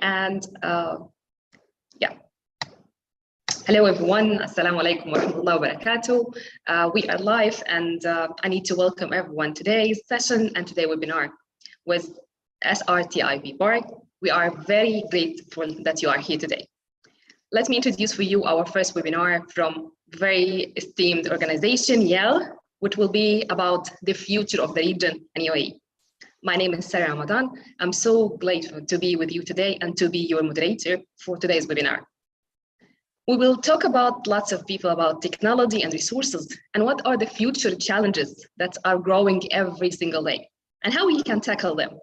And yeah. Hello everyone, Assalamu alaikum wa rahmatullahi wa barakatuh. We are live and I need to welcome everyone today's session and today's webinar with SRTIP Park. We are very grateful that you are here today. Let me introduce for you our first webinar from very esteemed organization, YEL, which will be about the future of the region and UAE. My name is Sarah Ramadan. I'm so grateful to be with you today and to be your moderator for today's webinar. We will talk about lots of people about technology and resources and what are the future challenges that are growing every single day and how we can tackle them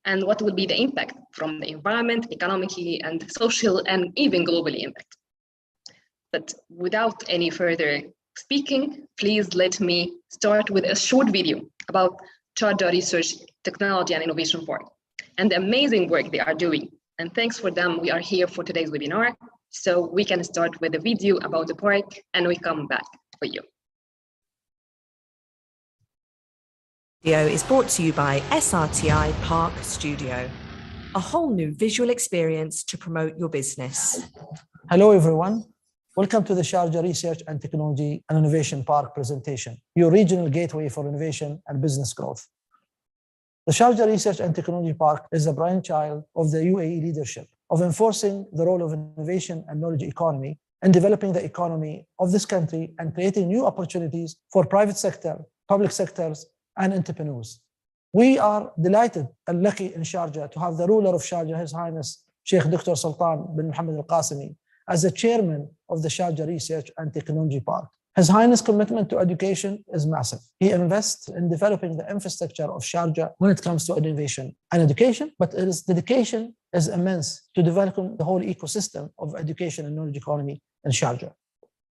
and what will be the impact from the environment, economically and social and even globally impact. But without any further speaking, please let me start with a short video about Sharjah Research, Technology and Innovation Park and the amazing work they are doing. And thanks for them, we are here for today's webinar. So we can start with a video about the park and we come back for you. Video is brought to you by SRTI Park Studio, a whole new visual experience to promote your business. Hello everyone. Welcome to the Sharjah Research and Technology and Innovation Park presentation, your regional gateway for innovation and business growth. The Sharjah Research and Technology Park is a brainchild of the UAE leadership of enforcing the role of innovation and knowledge economy and developing the economy of this country and creating new opportunities for private sector, public sectors, and entrepreneurs. We are delighted and lucky in Sharjah to have the ruler of Sharjah, His Highness Sheikh Dr. Sultan bin Mohammed Al Qasimi, as the chairman of the Sharjah Research and Technology Park. His Highness' commitment to education is massive. He invests in developing the infrastructure of Sharjah when it comes to innovation and education, but his dedication is immense to developing the whole ecosystem of education and knowledge economy in Sharjah.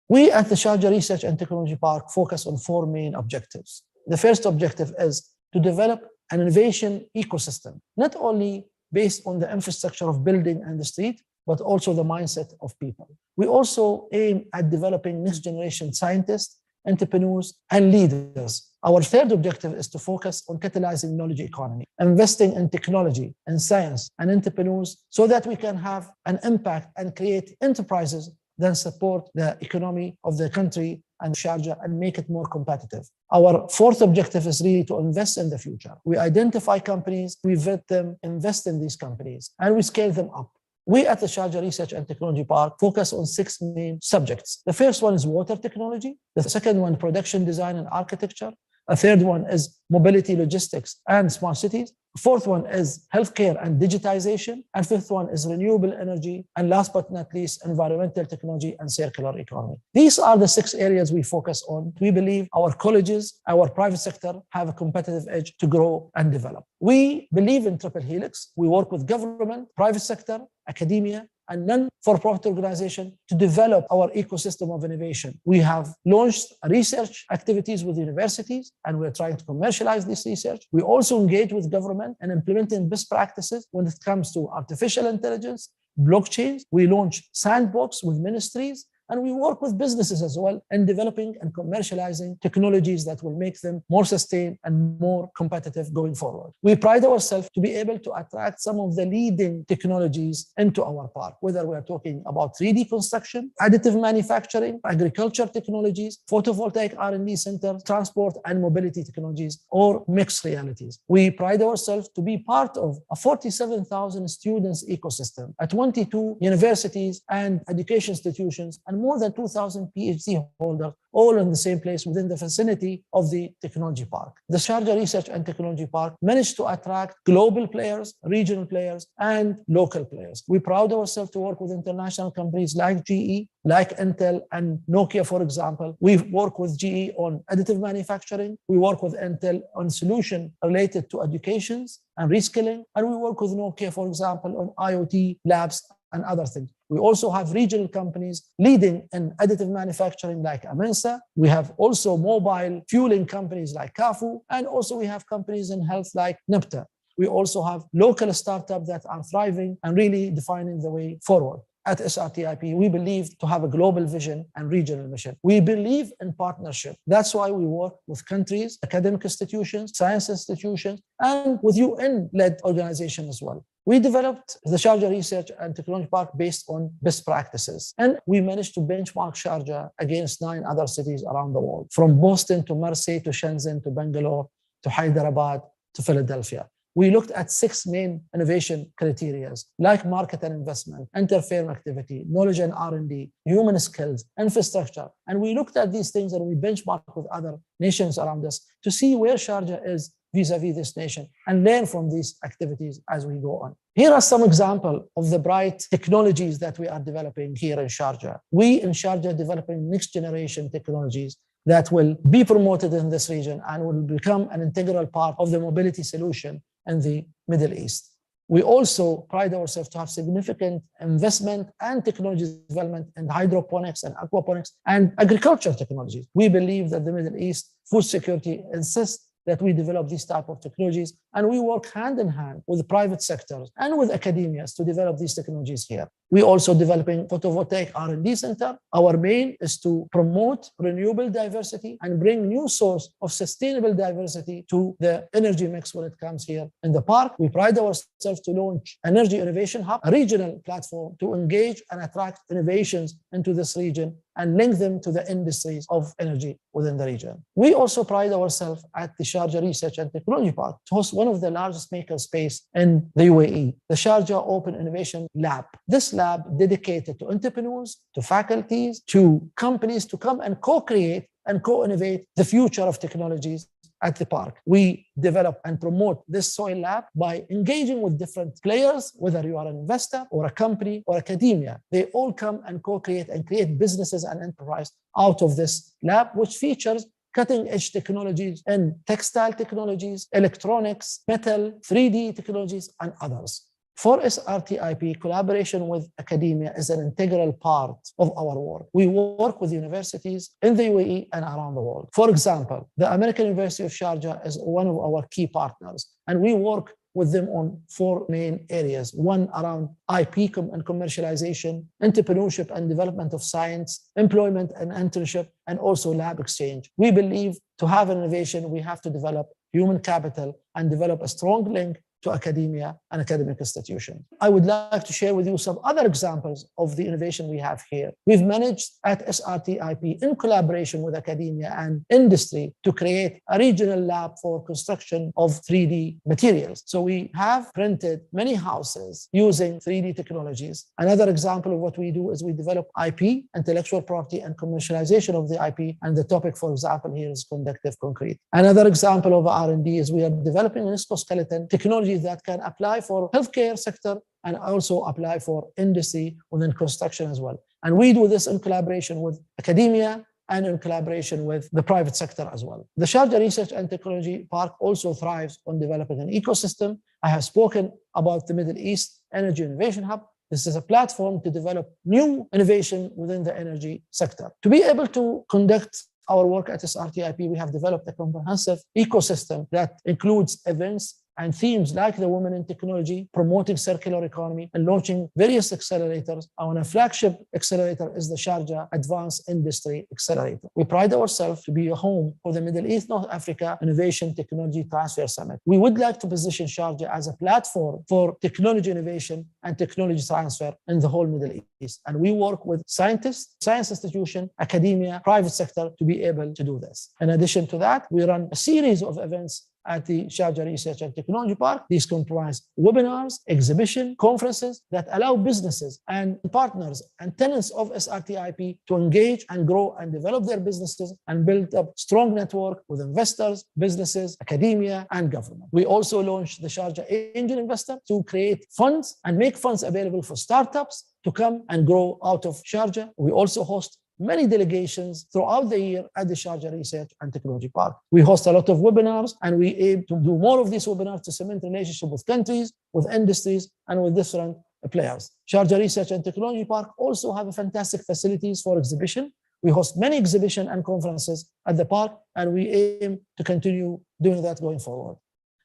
We at the Sharjah Research and Technology Park focus on four main objectives. The first objective is to develop an innovation ecosystem, not only based on the infrastructure of building and the street, but also the mindset of people. We also aim at developing next generation scientists, entrepreneurs, and leaders. Our third objective is to focus on catalyzing knowledge economy, investing in technology and science and entrepreneurs so that we can have an impact and create enterprises that support the economy of the country and Sharjah and make it more competitive. Our fourth objective is really to invest in the future. We identify companies, we vet them, invest in these companies, and we scale them up. We at the Sharjah Research and Technology Park focus on 6 main subjects. The first one is water technology. The second one, production design and architecture. A third one is mobility, logistics, and smart cities. Fourth one is healthcare and digitization. And fifth one is renewable energy. And last but not least, environmental technology and circular economy. These are the 6 areas we focus on. We believe our colleges, our private sector have a competitive edge to grow and develop. We believe in triple helix. We work with government, private sector, academia, and non-for-profit organization to develop our ecosystem of innovation. We have launched research activities with universities, and we're trying to commercialize this research. We also engage with government and implementing best practices when it comes to artificial intelligence, blockchain. We launch sandbox with ministries, and we work with businesses as well in developing and commercializing technologies that will make them more sustained and more competitive going forward. We pride ourselves to be able to attract some of the leading technologies into our park, whether we're talking about 3D construction, additive manufacturing, agriculture technologies, photovoltaic R&D centers, transport and mobility technologies, or mixed realities. We pride ourselves to be part of a 47,000 students ecosystem at 22 universities and education institutions and more than 2,000 PhD holders, all in the same place within the vicinity of the technology park. The Sharjah Research and Technology Park managed to attract global players, regional players, and local players. We pride ourselves to work with international companies like GE, like Intel and Nokia, for example. We work with GE on additive manufacturing. We work with Intel on solutions related to educations and reskilling. And we work with Nokia, for example, on IoT labs and other things. We also have regional companies leading in additive manufacturing like M.E.N.A. We have also mobile fueling companies like CAFU, and also we have companies in health like M.E.N.A. We also have local startups that are thriving and really defining the way forward. At SRTIP, we believe to have a global vision and regional mission. We believe in partnership. That's why we work with countries, academic institutions, science institutions, and with UN-led organizations as well. We developed the Sharjah Research and Technology Park based on best practices. And we managed to benchmark Sharjah against 9 other cities around the world, from Boston to Marseille to Shenzhen to Bangalore to Hyderabad to Philadelphia. We looked at 6 main innovation criteria, like market and investment, inter-firm activity, knowledge and R&D, human skills, infrastructure. And we looked at these things and we benchmarked with other nations around us to see where Sharjah is vis-a-vis this nation and learn from these activities as we go on. Here are some examples of the bright technologies that we are developing here in Sharjah. We in Sharjah are developing next generation technologies that will be promoted in this region and will become an integral part of the mobility solution in the Middle East. We also pride ourselves to have significant investment and technology development in hydroponics and aquaponics and agriculture technologies. We believe that the Middle East food security insists that we develop these type of technologies, and we work hand in hand with the private sectors and with academia to develop these technologies here. We're also developing photovoltaic R&D center. Our main is to promote renewable diversity and bring new source of sustainable diversity to the energy mix when it comes here in the park. We pride ourselves to launch Energy Innovation Hub, a regional platform to engage and attract innovations into this region and link them to the industries of energy within the region. We also pride ourselves at the Sharjah Research and Technology Park to host one of the largest makerspace in the UAE, the Sharjah Open Innovation Lab. This lab dedicated to entrepreneurs, to faculties, to companies to come and co-create and co-innovate the future of technologies at the park. We develop and promote this soil lab by engaging with different players, whether you are an investor or a company or academia. They all come and co-create and create businesses and enterprise out of this lab, which features cutting-edge technologies in textile technologies, electronics, metal, 3D technologies, and others. For SRTIP, collaboration with academia is an integral part of our work. We work with universities in the UAE and around the world. For example, the American University of Sharjah is one of our key partners, and we work with them on 4 main areas. One around IP and commercialization, entrepreneurship and development of science, employment and internship, and also lab exchange. We believe to have innovation, we have to develop human capital and develop a strong link to academia and academic institutions. I would like to share with you some other examples of the innovation we have here. We've managed at SRTIP in collaboration with academia and industry to create a regional lab for construction of 3D materials. So we have printed many houses using 3D technologies. Another example of what we do is we develop IP, intellectual property, and commercialization of the IP. And the topic, for example, here is conductive concrete. Another example of R&D is we are developing an exoskeleton technology that can apply for healthcare sector and also apply for industry within construction as well. And we do this in collaboration with academia and in collaboration with the private sector as well. The Sharjah Research and Technology Park also thrives on developing an ecosystem. I have spoken about the Middle East Energy Innovation Hub. This is a platform to develop new innovation within the energy sector. To be able to conduct our work at SRTIP, we have developed a comprehensive ecosystem that includes events and themes like the Women in Technology, promoting circular economy, and launching various accelerators. Our flagship accelerator is the Sharjah Advanced Industry Accelerator. We pride ourselves to be a home for the Middle East North Africa Innovation Technology Transfer Summit. We would like to position Sharjah as a platform for technology innovation and technology transfer in the whole Middle East. And we work with scientists, science institutions, academia, private sector to be able to do this. In addition to that, we run a series of events at the Sharjah Research and Technology Park. These comprise webinars, exhibition, conferences that allow businesses and partners and tenants of SRTIP to engage and grow and develop their businesses and build up strong network with investors, businesses, academia, and government. We also launched the Sharjah Angel Investor to create funds and make funds available for startups to come and grow out of Sharjah. We also host many delegations throughout the year at the Sharjah Research and Technology Park. We host a lot of webinars, and we aim to do more of these webinars to cement relationship with countries, with industries, and with different players. Sharjah Research and Technology Park also have fantastic facilities for exhibition. We host many exhibitions and conferences at the park, and we aim to continue doing that going forward.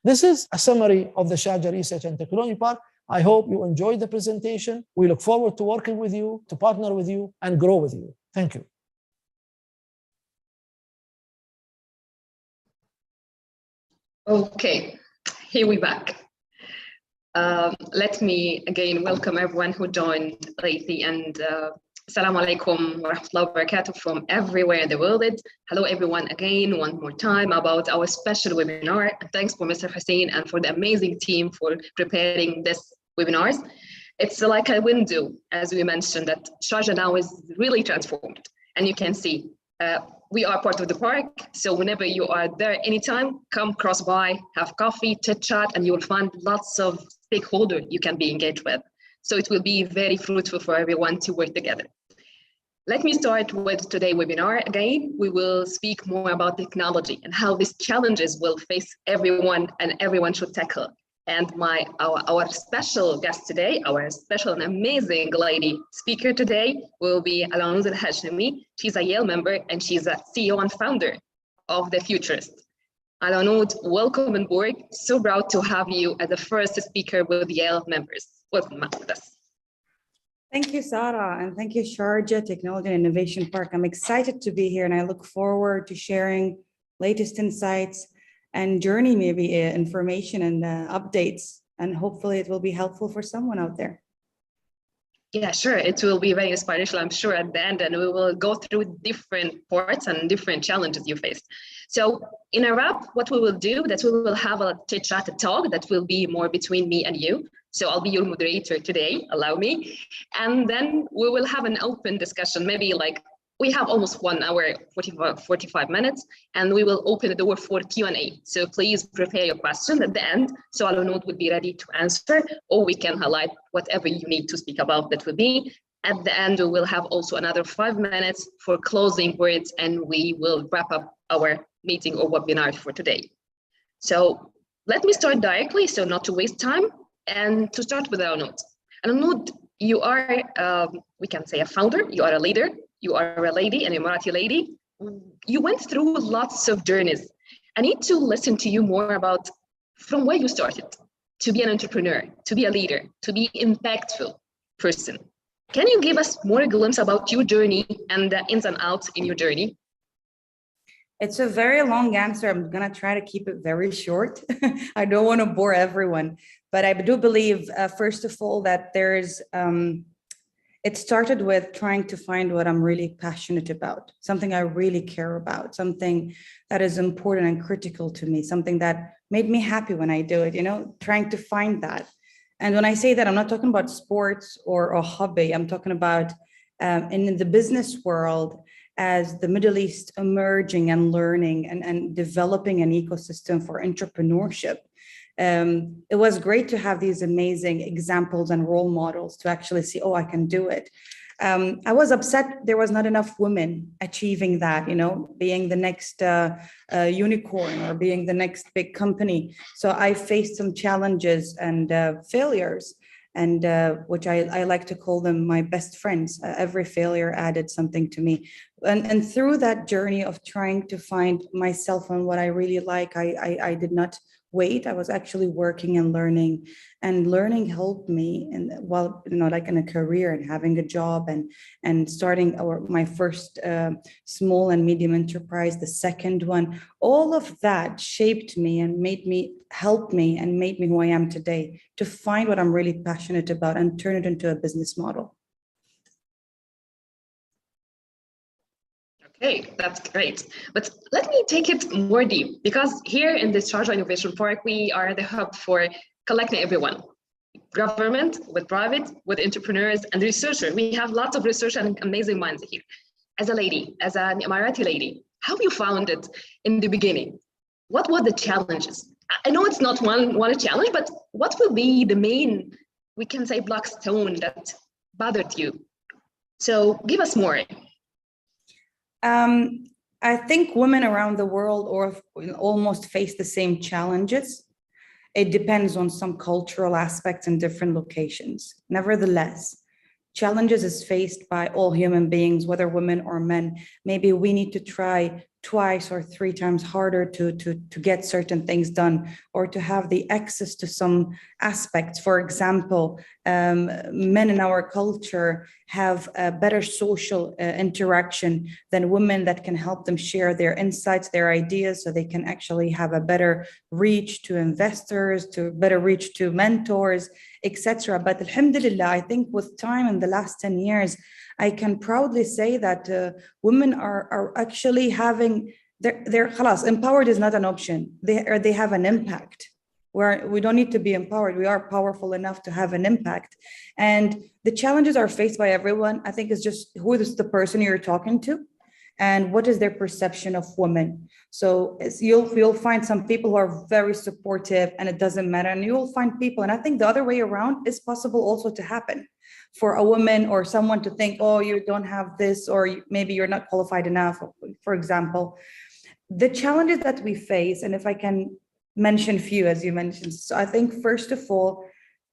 This is a summary of the Sharjah Research and Technology Park. I hope you enjoyed the presentation. We look forward to working with you, to partner with you, and grow with you. Thank you. Okay, here we back. Let me again welcome everyone who joined lately, and Assalamu alaikum wa rahmatullahi wa barakatuh from everywhere in the world. Hello everyone again, one more time about our special webinar. Thanks for Mr. Hussein and for the amazing team for preparing this webinars. It's like a window, as we mentioned, that Sharjah now is really transformed. And you can see, we are part of the park. So whenever you are there anytime, come cross by, have coffee, chit chat, and you will find lots of stakeholders you can be engaged with. So it will be very fruitful for everyone to work together. Let me start with today's webinar. Again, we will speak more about technology and how these challenges will face everyone and everyone should tackle. And our special guest today, our special and amazing lady speaker today will be Alanoud Al-Hashemi. She's a Yale member and she's a CEO and founder of The Futurist. Alanoud, welcome on board. So proud to have you as the first speaker with Yale members. Welcome with us. Thank you, Sarah, and thank you, Sharjah Technology and Innovation Park. I'm excited to be here and I look forward to sharing latest insights and journey, maybe information and updates, and hopefully it will be helpful for someone out there. Yeah, sure. It will be very inspirational, I'm sure, at the end, and we will go through different parts and different challenges you faced. So in a wrap, what we will do, that we will have a chit chat, a talk that will be more between me and you. So I'll be your moderator today, allow me. And then we will have an open discussion, maybe like we have almost 1 hour, 45 minutes, and we will open the door for Q&A. So please prepare your question at the end, so Alanoud will be ready to answer, or we can highlight whatever you need to speak about that will be. At the end, we will have also another 5 minutes for closing words, and we will wrap up our meeting or webinar for today. So let me start directly, so not to waste time, and to start with Alanoud. Alanoud, you are, we can say, a founder, you are a leader, you are a lady, an Emirati lady. You went through lots of journeys. I need to listen to you more about from where you started to be an entrepreneur, to be a leader, to be impactful person. Can you give us more glimpse about your journey and the ins and outs in your journey? It's a very long answer. I'm gonna try to keep it very short. I don't want to bore everyone, but I do believe, first of all, that there's, it started with trying to find what I'm really passionate about, something I really care about, something that is important and critical to me, something that made me happy when I do it, you know, trying to find that. And when I say that, I'm not talking about sports or a hobby. I'm talking about in the business world, as the Middle East emerging and learning and developing an ecosystem for entrepreneurship. It was great to have these amazing examples and role models to actually see, oh, I can do it. I was upset there was not enough women achieving that, you know, being the next unicorn or being the next big company. So I faced some challenges and failures, and which I like to call them my best friends. Every failure added something to me. And through that journey of trying to find myself and what I really like, I did not wait. I was actually working and learning helped me. And well, you know, like in a career and having a job and starting my first small and medium enterprise, the second one, all of that shaped me and helped me and made me who I am today, to find what I'm really passionate about and turn it into a business model. Okay, that's great. But let me take it more deep, because here in this Sharjah Innovation Park, we are the hub for collecting everyone, government, with private, with entrepreneurs and researchers. We have lots of research and amazing minds here. As a lady, as an Emirati lady, how you found it in the beginning? What were the challenges? I know it's not one challenge, but what will be the main, we can say, black stone that bothered you? So give us more. I think women around the world almost face the same challenges. It depends on some cultural aspects in different locations. Nevertheless, challenges is faced by all human beings, whether women or men. Maybe we need to try twice or three times harder to get certain things done, or to have the access to some aspects. For example, men in our culture have a better social interaction than women that can help them share their insights, their ideas, so they can actually have a better reach to investors, to better reach to mentors, etc. But alhamdulillah, I think with time in the last 10 years, I can proudly say that women are actually having, they're khalas, empowered is not an option. They have an impact. We don't need to be empowered. We are powerful enough to have an impact. And the challenges are faced by everyone. I think it's just who is the person you're talking to and what is their perception of women. So you'll find some people who are very supportive and it doesn't matter. And you'll find people, and I think the other way around is possible also to happen, for a woman or someone to think, oh, you don't have this, or maybe you're not qualified enough, for example. The challenges that we face, and if I can mention a few, as you mentioned. So I think, first of all,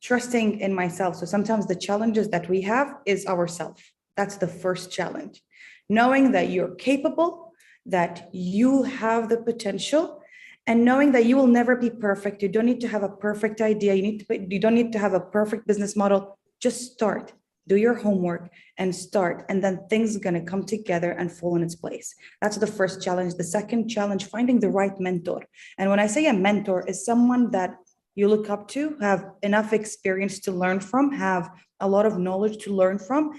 trusting in myself. So sometimes the challenges that we have is ourselves. That's the first challenge. Knowing that you're capable, that you have the potential, and knowing that you will never be perfect. You don't need to have a perfect idea. You don't need to have a perfect business model. Just start, do your homework and start, and then things are going to come together and fall in its place. That's the first challenge. The second challenge, finding the right mentor. And when I say a mentor, is someone that you look up to, have enough experience to learn from, have a lot of knowledge to learn from.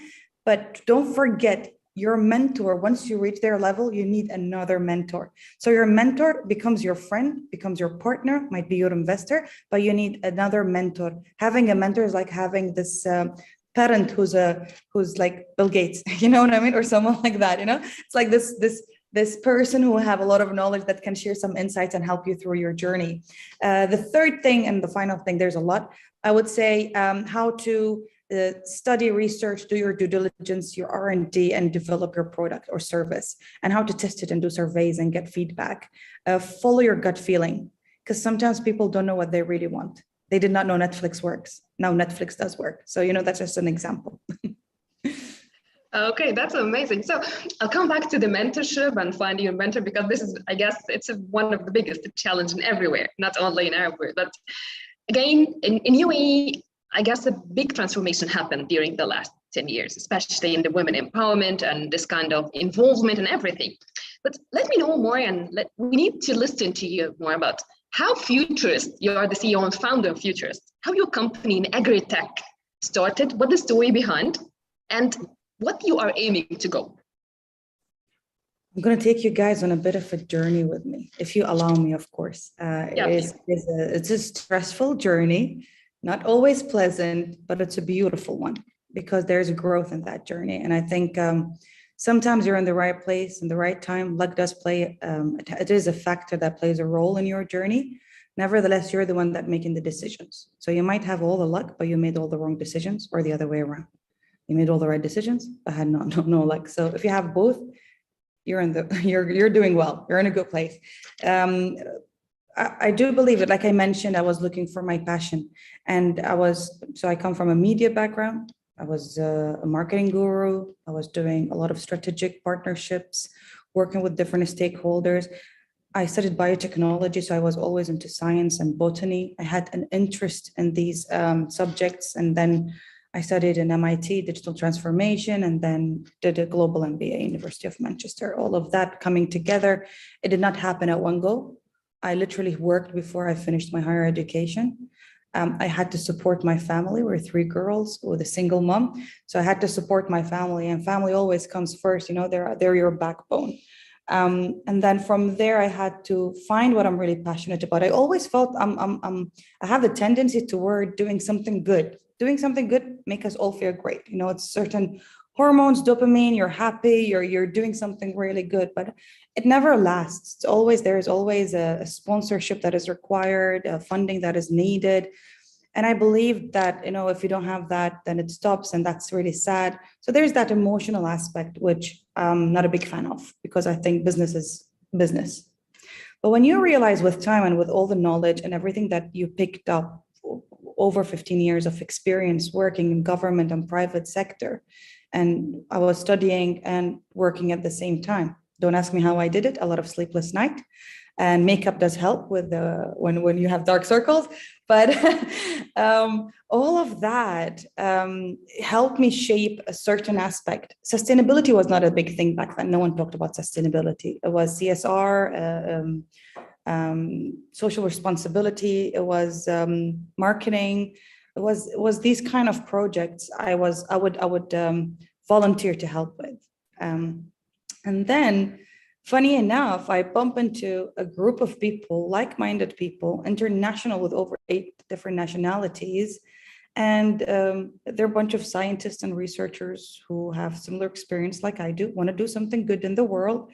But don't forget, your mentor, once you reach their level, you need another mentor. So your mentor becomes your friend, becomes your partner, might be your investor, but you need another mentor. Having a mentor is like having this parent who's like Bill Gates, you know what I mean? Or someone like that, you know? It's like this person who have a lot of knowledge that can share some insights and help you through your journey. The third thing and the final thing, there's a lot, I would say, how to study, research, do your due diligence, your R&D, and develop your product or service, and how to test it and do surveys and get feedback. Follow your gut feeling, because sometimes people don't know what they really want. They did not know Netflix works. Now Netflix does work. So, you know, that's just an example. Okay, that's amazing. So I'll come back to the mentorship and finding a mentor, because this is, I guess, it's one of the biggest challenges everywhere, not only in Arab, but again, in UAE, I guess a big transformation happened during the last 10 years, especially in the women empowerment and this kind of involvement and everything. But let me know more, and we need to listen to you more about how Futurist, you are the CEO and founder of Futurist, how your company in agri-tech started, what the story behind, and what you are aiming to go. I'm going to take you guys on a bit of a journey with me, if you allow me, of course. It's a stressful journey. Not always pleasant, but it's a beautiful one, because there's growth in that journey. And I think sometimes you're in the right place in the right time. Luck does play, it is a factor that plays a role in your journey. Nevertheless, you're the one that making the decisions. So you might have all the luck, but you made all the wrong decisions, or the other way around. You made all the right decisions, but had no luck. So if you have both, you're doing well. You're in a good place. I do believe it. Like I mentioned, I was looking for my passion, and I come from a media background. I was a marketing guru. I was doing a lot of strategic partnerships, working with different stakeholders. I studied biotechnology, so I was always into science and botany. I had an interest in these subjects, and then I studied in MIT digital transformation, and then did a global MBA, University of Manchester. All of that coming together. It did not happen at one go. I literally worked before I finished my higher education. I had to support my family. We're 3 girls with a single mom. So I had to support my family, and family always comes first. You know, they're your backbone. And then from there, I had to find what I'm really passionate about. I always felt I have the tendency toward doing something good. Doing something good make us all feel great. You know, it's certain hormones, dopamine, you're happy, you're doing something really good, but it never lasts. There's always a sponsorship that is required, a funding that is needed. And I believe that, you know, if you don't have that, then it stops, and that's really sad. So there's that emotional aspect, which I'm not a big fan of, because I think business is business. But when you realize with time and with all the knowledge and everything that you picked up over 15 years of experience working in government and private sector, and I was studying and working at the same time. Don't ask me how I did it. A lot of sleepless night, and makeup does help with when you have dark circles. But all of that helped me shape a certain aspect. Sustainability was not a big thing back then. No one talked about sustainability. It was CSR, social responsibility. It was marketing. It was these kind of projects I would volunteer to help with. And then, funny enough, I bump into a group of people, like-minded people, international, with over 8 different nationalities. And they're a bunch of scientists and researchers who have similar experience like I do, want to do something good in the world,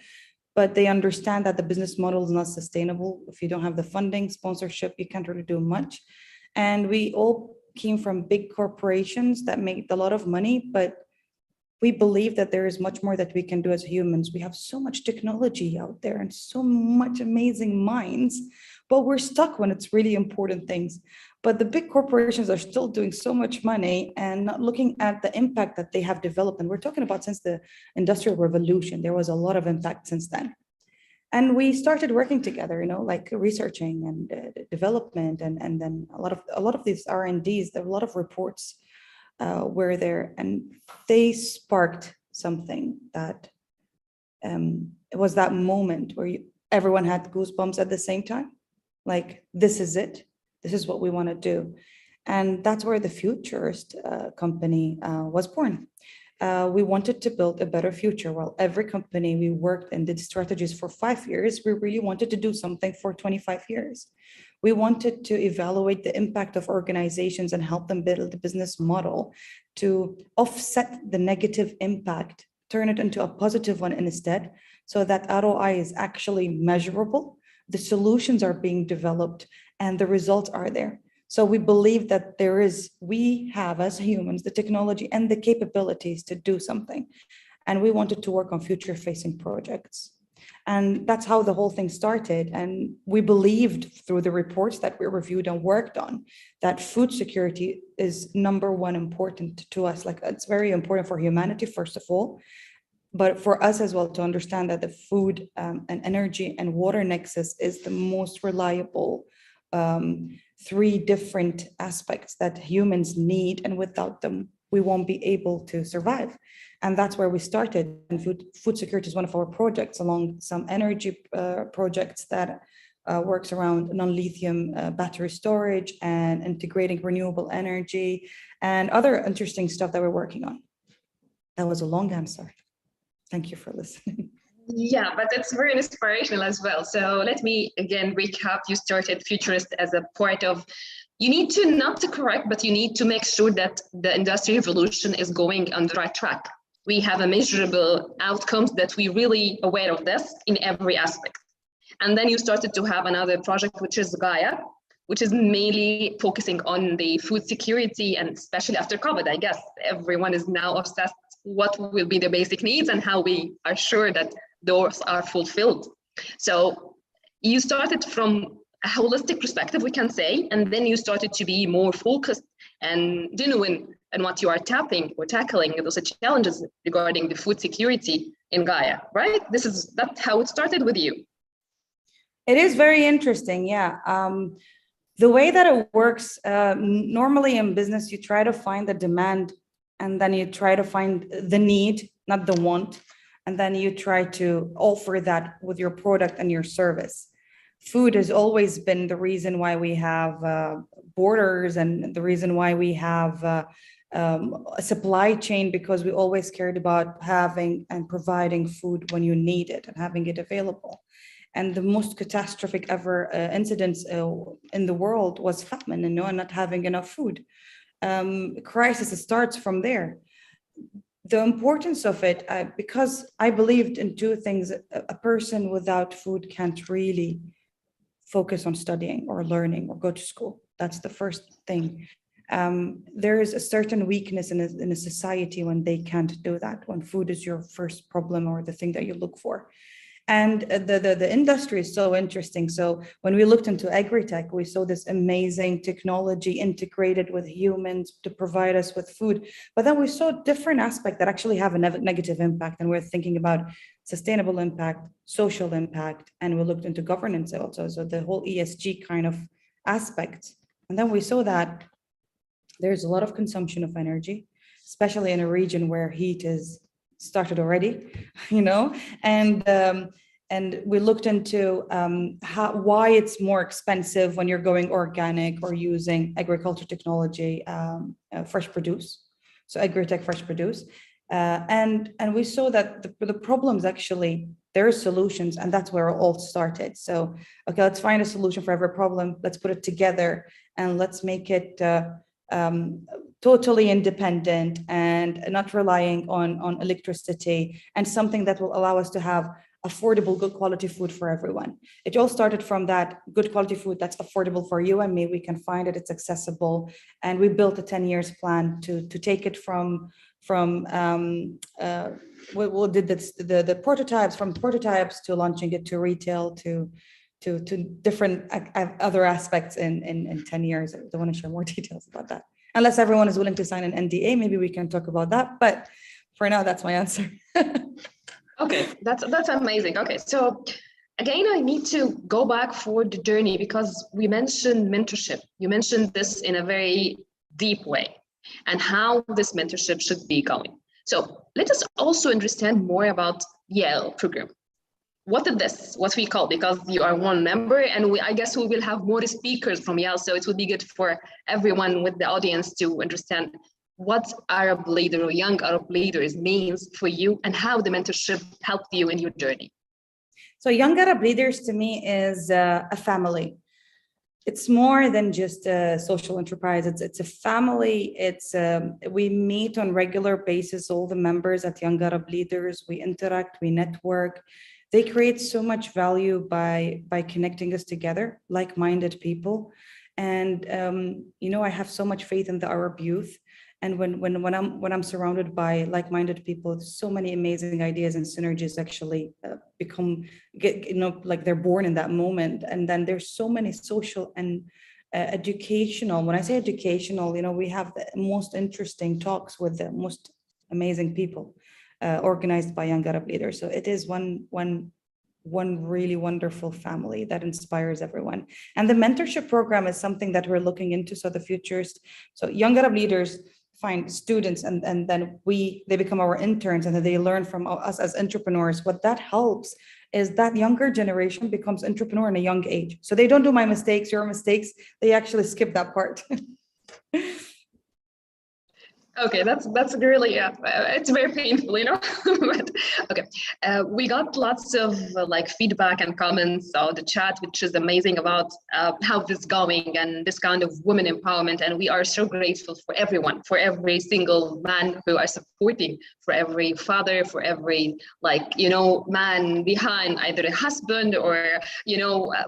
but they understand that the business model is not sustainable. If you don't have the funding, sponsorship, you can't really do much. And we all came from big corporations that make a lot of money, but we believe that there is much more that we can do as humans. We have so much technology out there and so much amazing minds, but we're stuck when it's really important things. But the big corporations are still doing so much money and not looking at the impact that they have developed. And we're talking about since the Industrial Revolution, there was a lot of impact since then. And we started working together, like researching and development, and then a lot of these R&Ds, there were a lot of reports were there, and they sparked something that it was that moment where everyone had goosebumps at the same time. Like, this is it. This is what we want to do. And that's where the Futurist company was born. We wanted to build a better future. While every company we worked and did strategies for 5 years, we really wanted to do something for 25 years. We wanted to evaluate the impact of organizations and help them build a business model to offset the negative impact, turn it into a positive one instead, so that ROI is actually measurable, the solutions are being developed, and the results are there. So we believe that we have as humans the technology and the capabilities to do something. And we wanted to work on future-facing projects. And that's how the whole thing started. And we believed through the reports that we reviewed and worked on that food security is #1 important to us. Like, it's very important for humanity, first of all, but for us as well, to understand that the food and energy and water nexus is the most reliable 3 different aspects that humans need, and without them, we won't be able to survive. And that's where we started. And food security is one of our projects, along some energy projects that works around non-lithium battery storage and integrating renewable energy and other interesting stuff that we're working on. That was a long answer. Thank you for listening. Yeah, but it's very inspirational as well. So let me again recap. You started Futurist as a part of, you need to not to correct, but you need to make sure that the industrial revolution is going on the right track. We have a measurable outcomes that we really aware of this in every aspect. And then you started to have another project, which is Gaia, which is mainly focusing on the food security, and especially after COVID, I guess everyone is now obsessed what will be the basic needs and how we are sure that those are fulfilled. So you started from a holistic perspective, we can say, and then you started to be more focused and genuine in what you are tackling those challenges regarding the food security in Gaia, right? That's how it started with you. It is very interesting, yeah. The way that it works, normally in business, you try to find the demand, and then you try to find the need, not the want, and then you try to offer that with your product and your service. Food has always been the reason why we have borders, and the reason why we have a supply chain, because we always cared about having and providing food when you need it and having it available. And the most catastrophic ever incidents in the world was famine, and not having enough food. Crisis starts from there. The importance of it, because I believed in 2 things. A person without food can't really focus on studying or learning or go to school. That's the first thing. There is a certain weakness in a society when they can't do that, when food is your first problem or the thing that you look for. And the industry is so interesting. So when we looked into agri-tech, we saw this amazing technology integrated with humans to provide us with food. But then we saw different aspects that actually have a negative impact. And we're thinking about sustainable impact, social impact, and we looked into governance also. So the whole ESG kind of aspect. And then we saw that there's a lot of consumption of energy, especially in a region where heat is started already, and we looked into why it's more expensive when you're going organic or using agriculture technology, fresh produce, so agri-tech fresh produce, and we saw that the problems actually there are solutions, and that's where it all started. So okay, let's find a solution for every problem. Let's put it together and let's make it totally independent and not relying on electricity, and something that will allow us to have affordable, good quality food for everyone. It all started from that good quality food that's affordable for you and me. We can find it, it's accessible. And we built a 10 years plan to take it from we did the prototypes, from prototypes to launching it to retail to different other aspects in 10 years. I don't want to share more details about that. Unless everyone is willing to sign an NDA, maybe we can talk about that. But for now, that's my answer. Okay, that's amazing. Okay, so again, I need to go back for the journey because we mentioned mentorship. You mentioned this in a very deep way and how this mentorship should be going. So let us also understand more about Yale program. What we call, because you are one member, and I guess we will have more speakers from Yale, so it would be good for everyone with the audience to understand what Arab leader or young Arab leaders means for you and how the mentorship helped you in your journey. So young Arab leaders to me is a family. It's more than just a social enterprise. It's a family. We meet on regular basis, all the members at Young Arab Leaders. We interact, we network. They create so much value by connecting us together, like-minded people. And I have so much faith in the Arab youth. And when I'm surrounded by like-minded people, so many amazing ideas and synergies actually like they're born in that moment. And then there's so many social and educational. When I say educational, we have the most interesting talks with the most amazing people. Organized by Young Arab Leaders. So it is one really wonderful family that inspires everyone. And the mentorship program is something that we're looking into. So the futures, so Young Arab Leaders find students and then they become our interns, and then they learn from us as entrepreneurs. What that helps is that younger generation becomes entrepreneur in a young age. So they don't do my mistakes, your mistakes. They actually skip that part. Okay, that's really it's very painful, but okay, we got lots of feedback and comments on the chat, which is amazing about how this is going and this kind of women empowerment, and we are so grateful for everyone, for every single man who are supporting, for every father, for every man behind either a husband or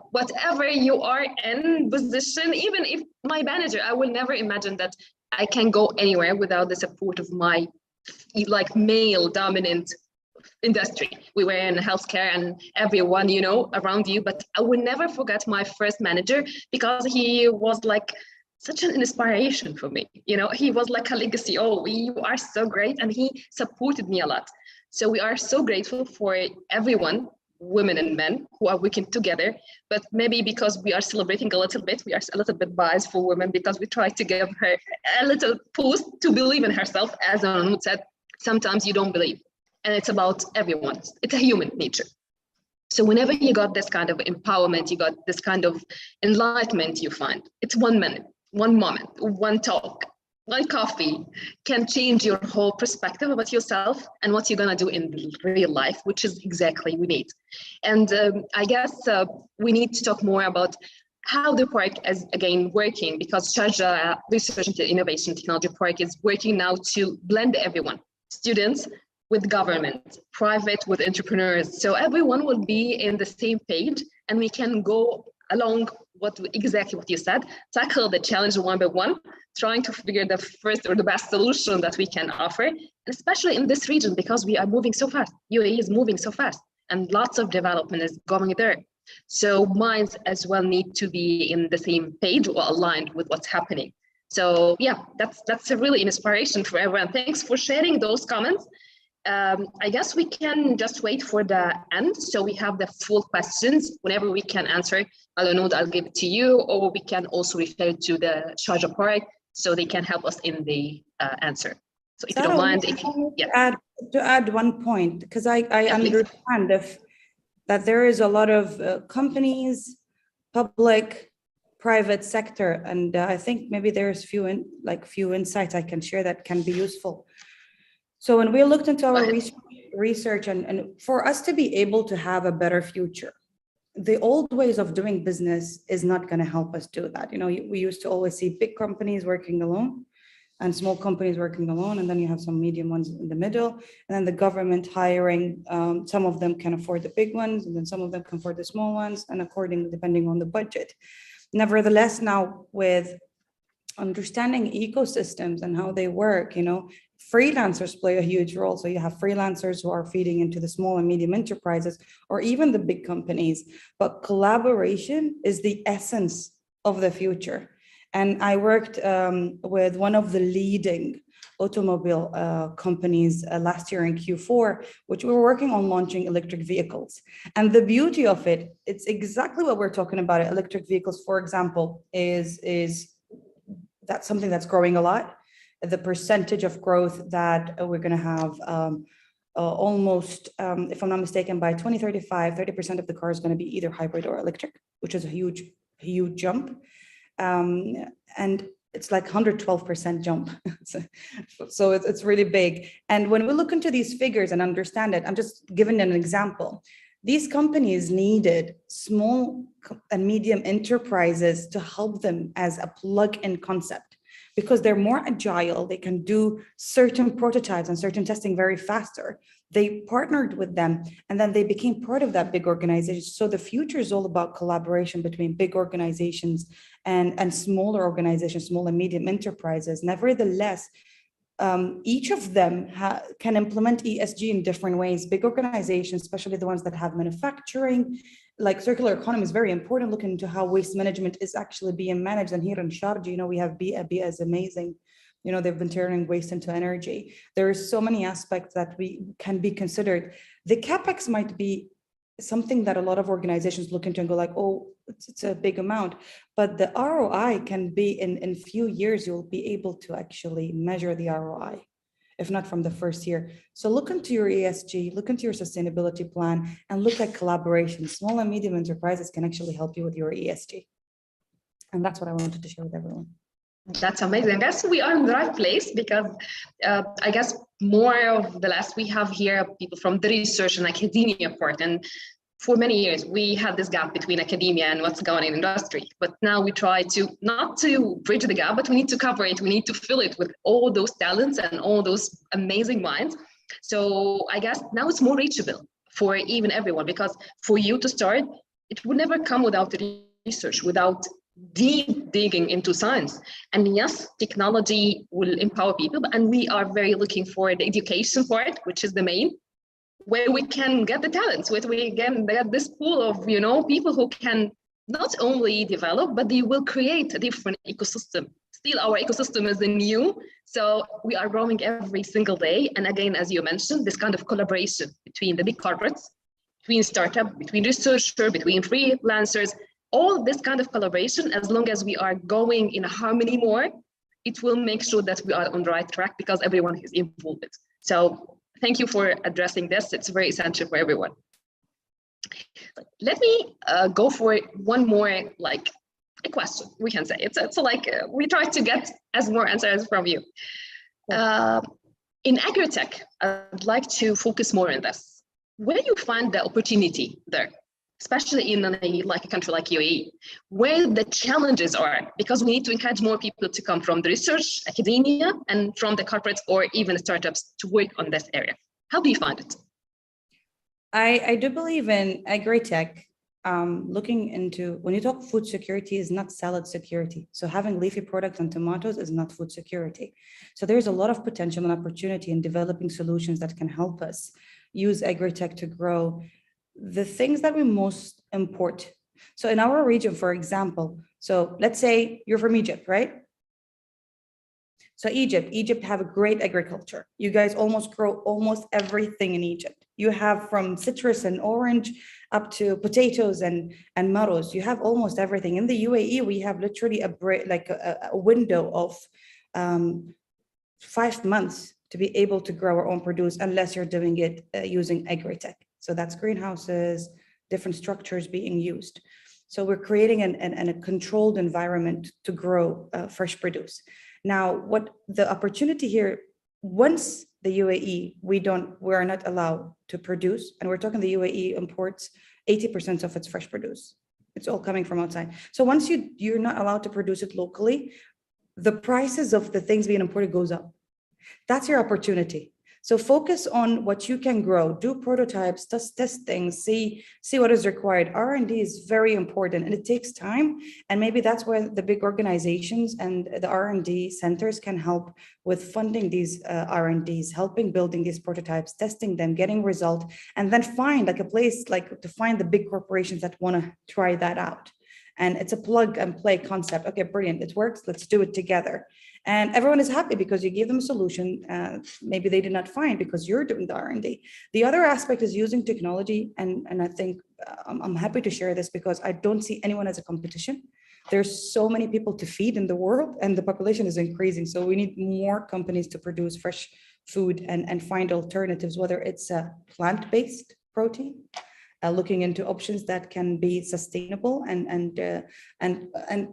whatever you are in position. Even if my manager, I will never imagine that I can go anywhere without the support of my male dominant industry. We were in healthcare and everyone, around you, but I will never forget my first manager because he was such an inspiration for me. He was like a legacy. Oh, you are so great. And he supported me a lot. So we are so grateful for everyone, women and men, who are working together. But maybe because we are celebrating a little bit, we are a little bit biased for women because we try to give her a little boost to believe in herself. As Anoud said, sometimes you don't believe, and it's about everyone. It's a human nature. So whenever you got this kind of empowerment, you got this kind of enlightenment, you find it's 1 minute, 1 moment, 1 talk, 1 coffee can change your whole perspective about yourself and what you're going to do in real life, which is exactly we need. And I guess we need to talk more about how the park is again working, because Sharjah Research and Innovation Technology Park is working now to blend everyone, students with government, private with entrepreneurs. So everyone will be in the same page and we can go along exactly what you said, tackle the challenge one by one, trying to figure the first or the best solution that we can offer, and especially in this region because we are moving so fast. UAE is moving so fast. and lots of development is going there. So minds as well need to be in the same page or aligned with what's happening. So yeah, that's a really inspiration for everyone. Thanks for sharing those comments. I guess we can just wait for the end. So we have the full questions. Whenever we can answer, I don't know, I'll give it to you, or we can also refer to the Sharjah Park so they can help us in the answer. So if you don't mind, to add one point, because I understand that there is a lot of companies, public, private sector, and I think maybe there's few insights I can share that can be useful. So when we looked into our research and for us to be able to have a better future, the old ways of doing business is not going to help us do that. You know, we used to always see big companies working alone and small companies working alone, and then you have some medium ones in the middle, and then the government hiring. Some of them can afford the big ones, and then some of them can afford the small ones, and accordingly, depending on the budget. Nevertheless, now with understanding ecosystems and how they work, you know, freelancers play a huge role. So you have freelancers who are feeding into the small and medium enterprises or even the big companies, but collaboration is the essence of the future. And I worked with one of the leading automobile companies last year in Q4, which we were working on launching electric vehicles. And the beauty of it, it's exactly what we're talking about. Electric vehicles, for example, is that's something that's growing a lot. The percentage of growth that we're going to have almost, if I'm not mistaken, by 2035, 30% of the car is going to be either hybrid or electric, which is a huge jump. And it's like 112% jump. So it's really big. And when we look into these figures and understand it, I'm just giving an example. These companies needed small and medium enterprises to help them as a plug-in concept because they're more agile. They can do certain prototypes and certain testing very faster. They partnered with them and then they became part of that big organization. So the future is all about collaboration between big organizations and smaller organizations, small and medium enterprises. Nevertheless, each of them can implement ESG in different ways. Big organizations, especially the ones that have manufacturing, like circular economy is very important, looking into how waste management is actually being managed. And here in Sharjah, you know, we have BEA. BEA is amazing. You know, they've been turning waste into energy. There are so many aspects that can be considered. The CapEx might be something that a lot of organizations look into and go like, oh, it's a big amount. But the ROI can be in few years, you'll be able to actually measure the ROI, if not from the first year. So look into your ESG, look into your sustainability plan, and look at collaboration. Small and medium enterprises can actually help you with your ESG. And that's what I wanted to share with everyone. That's amazing. I guess we are in the right place because I guess more of the last we have here people from the research and academia part. And for many years, we had this gap between academia and what's going on in industry. But now we try to not to bridge the gap, but we need to cover it. We need to fill it with all those talents and all those amazing minds. So I guess now it's more reachable for even everyone, because for you to start, it would never come without the research, without deep digging into science. And yes, technology will empower people, and we are very looking for the education part, which is the main, where we can get the talents, where we can get this pool of, you know, people who can not only develop, but they will create a different ecosystem. Still, our ecosystem is new, so we are growing every single day. And again, as you mentioned, this kind of collaboration between the big corporates, between startup, between researchers, between freelancers, all this kind of collaboration, as long as we are going in harmony more, it will make sure that we are on the right track because everyone is involved. So thank you for addressing this. It's very essential for everyone. Let me go for one more, like a question, we can say. It's like we try to get as more answers from you. In agri-tech, I'd like to focus more on this. Where do you find the opportunity there? Especially in a country like UAE, where the challenges are, because we need to encourage more people to come from the research, academia, and from the corporates or even startups to work on this area. How do you find it? I do believe in agri-tech. Looking into, when you talk food security, is not salad security. So having leafy products and tomatoes is not food security. So there's a lot of potential and opportunity in developing solutions that can help us use agri-tech to grow the things that we most import. So in our region, for example, so let's say you're from Egypt, right? So Egypt have a great agriculture. You guys almost grow almost everything in Egypt. You have from citrus and orange up to potatoes and marrows. You have almost everything. In the UAE, we have literally a window of 5 months to be able to grow our own produce, unless you're doing it using agri-tech. So that's greenhouses, different structures being used. So we're creating a controlled environment to grow fresh produce. Now, what the opportunity here, once the UAE, we are not allowed to produce, and we're talking the UAE imports 80% of its fresh produce. It's all coming from outside. So once you're not allowed to produce it locally, the prices of the things being imported goes up. That's your opportunity. So focus on what you can grow, do prototypes, test things, see what is required. R&D is very important and it takes time. And maybe that's where the big organizations and the R&D centers can help with funding these R&Ds, helping building these prototypes, testing them, getting result, and then find like a place like to find the big corporations that want to try that out. And it's a plug and play concept. Okay, brilliant, it works, let's do it together. And everyone is happy because you gave them a solution. Maybe they did not find because you're doing the R&D. The other aspect is using technology. And I think I'm happy to share this because I don't see anyone as a competition. There's so many people to feed in the world and the population is increasing. So we need more companies to produce fresh food and find alternatives, whether it's a plant-based protein, looking into options that can be sustainable and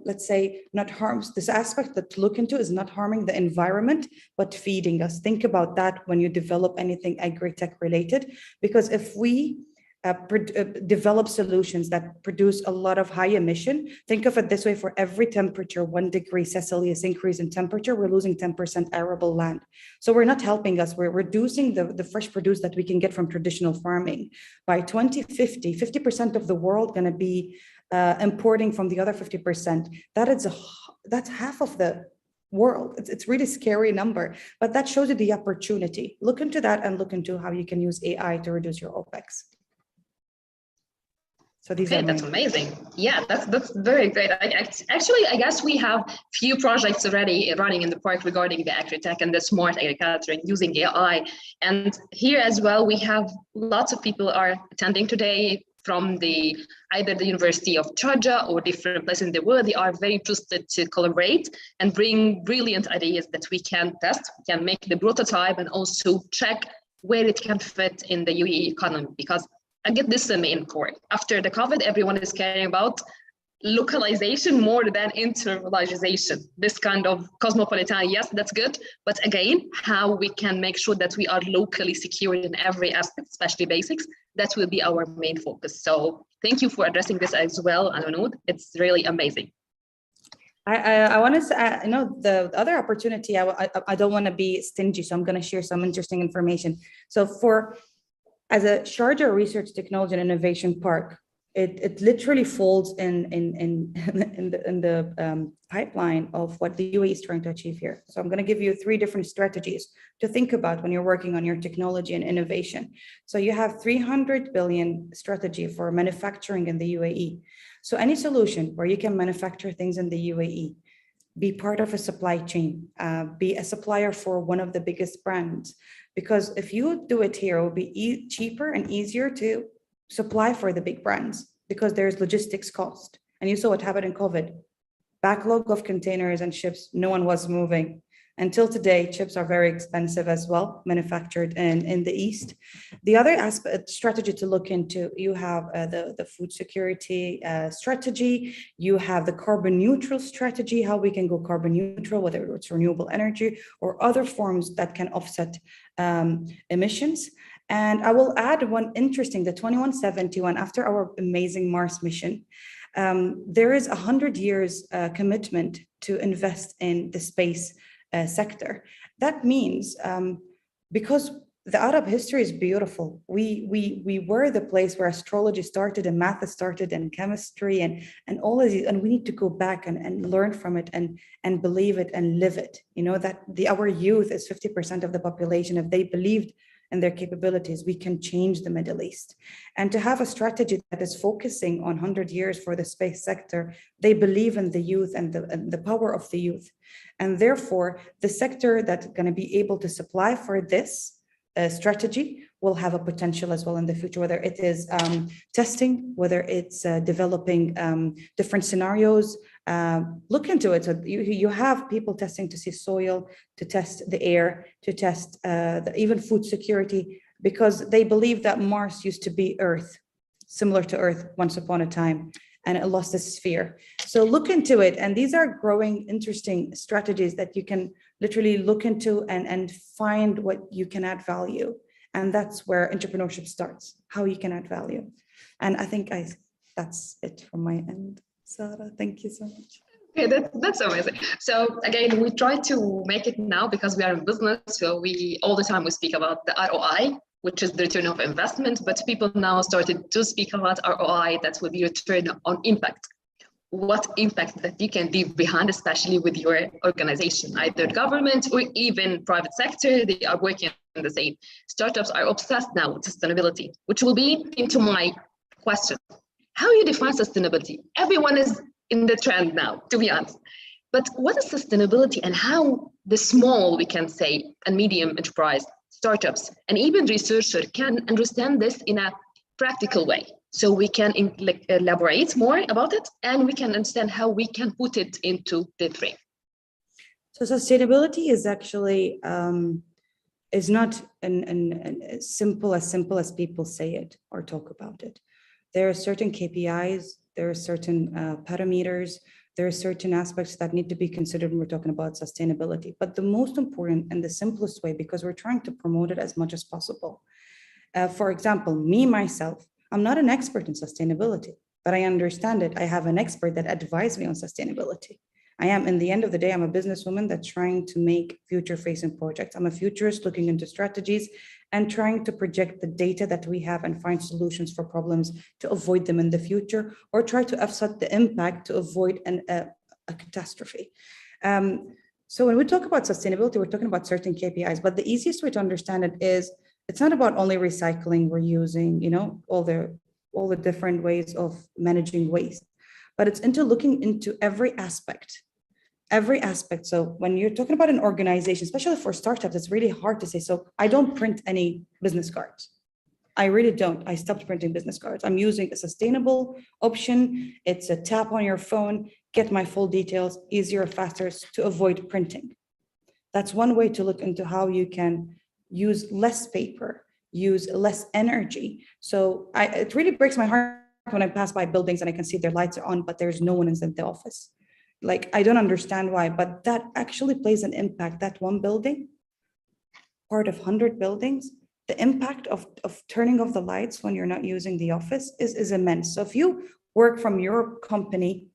let's say not harms. This aspect that to look into is not harming the environment, but feeding us. Think about that when you develop anything agri-tech related, because if we develop solutions that produce a lot of high emission, think of it this way: for every temperature 1 degree Celsius increase in temperature, we're losing 10% arable land. So we're not helping us. We're reducing the fresh produce that we can get from traditional farming. By 2050, 50% of the world going to be importing from the other 50%. That's half of the world. It's really scary number, but that shows you the opportunity. Look into that and look into how you can use AI to reduce your OPEX. So these are that's amazing. Yeah, that's very great. Actually, I guess we have few projects already running in the park regarding the agri-tech and the smart agriculture and using AI. And here as well, we have lots of people are attending today from either the University of Sharjah or different places in the world. They are very interested to collaborate and bring brilliant ideas that we can test, can make the prototype, and also check where it can fit in the UAE economy. Because I get this the main core. After the COVID, everyone is caring about localization more than internationalization. This kind of cosmopolitan, yes, that's good. But again, how we can make sure that we are locally secured in every aspect, especially basics, that will be our main focus. So thank you for addressing this as well, Anoud. It's really amazing. I want to say, the other opportunity, I don't want to be stingy, so I'm going to share some interesting information. So as a Sharjah Research Technology and Innovation Park, it literally falls in the pipeline of what the UAE is trying to achieve here. So I'm going to give you 3 different strategies to think about when you're working on your technology and innovation. So you have 300 billion strategy for manufacturing in the UAE. So any solution where you can manufacture things in the UAE, be part of a supply chain, be a supplier for one of the biggest brands. Because if you do it here, it will be cheaper and easier to supply for the big brands because there's logistics cost. And you saw what happened in COVID. Backlog of containers and ships, no one was moving. Until today, chips are very expensive as well, manufactured in the East. The other aspect, strategy to look into, you have the food security strategy, you have the carbon neutral strategy, how we can go carbon neutral, whether it's renewable energy or other forms that can offset emissions. And I will add one interesting, the 2171, after our amazing Mars mission, there is 100 years commitment to invest in the space sector. That means because the Arab history is beautiful, we were the place where astrology started and math started and chemistry and all of these, and we need to go back and learn from it and believe it and live it. You know that our youth is 50% of the population. If they believed and their capabilities, we can change the Middle East. And to have a strategy that is focusing on 100 years for the space sector, they believe in the youth and the power of the youth. And therefore, the sector that's going to be able to supply for this strategy will have a potential as well in the future, whether it is testing, whether it's developing different scenarios. Look into it. So you have people testing to see soil, to test the air, to test even food security, because they believe that Mars used to be Earth, similar to Earth once upon a time, and it lost its sphere. So look into it. And these are growing, interesting strategies that you can literally look into and find what you can add value. And that's where entrepreneurship starts, how you can add value. And I think that's it from my end. Sarah, thank you so much. Okay, that's amazing. So again, we try to make it now because we are in business. So we all the time we speak about the ROI, which is the return of investment, but people now started to speak about ROI, that will be return on impact. What impact that you can leave behind, especially with your organization, either government or even private sector, they are working on the same. Startups are obsessed now with sustainability, which will be into my question. How you define sustainability? Everyone is in the trend now, to be honest. But what is sustainability, and how the small, we can say, and medium enterprise, startups, and even researchers can understand this in a practical way? So we can elaborate more about it, and we can understand how we can put it into the frame. So sustainability is actually is not as simple as people say it or talk about it. There are certain KPIs, there are certain parameters, there are certain aspects that need to be considered when we're talking about sustainability. But the most important and the simplest way, because we're trying to promote it as much as possible. For example, myself, I'm not an expert in sustainability, but I understand it. I have an expert that advised me on sustainability. In the end of the day, I'm a businesswoman that's trying to make future-facing projects. I'm a futurist looking into strategies and trying to project the data that we have and find solutions for problems to avoid them in the future, or try to offset the impact to avoid a catastrophe. So when we talk about sustainability, we're talking about certain KPIs, but the easiest way to understand it is it's not about only recycling, reusing, all the different ways of managing waste, but it's into looking into every aspect. So when you're talking about an organization, especially for startups, it's really hard to say. So I don't print any business cards. I really don't. I stopped printing business cards. I'm using a sustainable option. It's a tap on your phone, get my full details, easier, faster, to avoid printing. That's one way to look into how you can use less paper, use less energy. So it really breaks my heart when I pass by buildings and I can see their lights are on, but there's no one in the office. Like, I don't understand why, but that actually plays an impact. That one building, part of 100 buildings, the impact of turning off the lights when you're not using the office is immense. So if you work from your company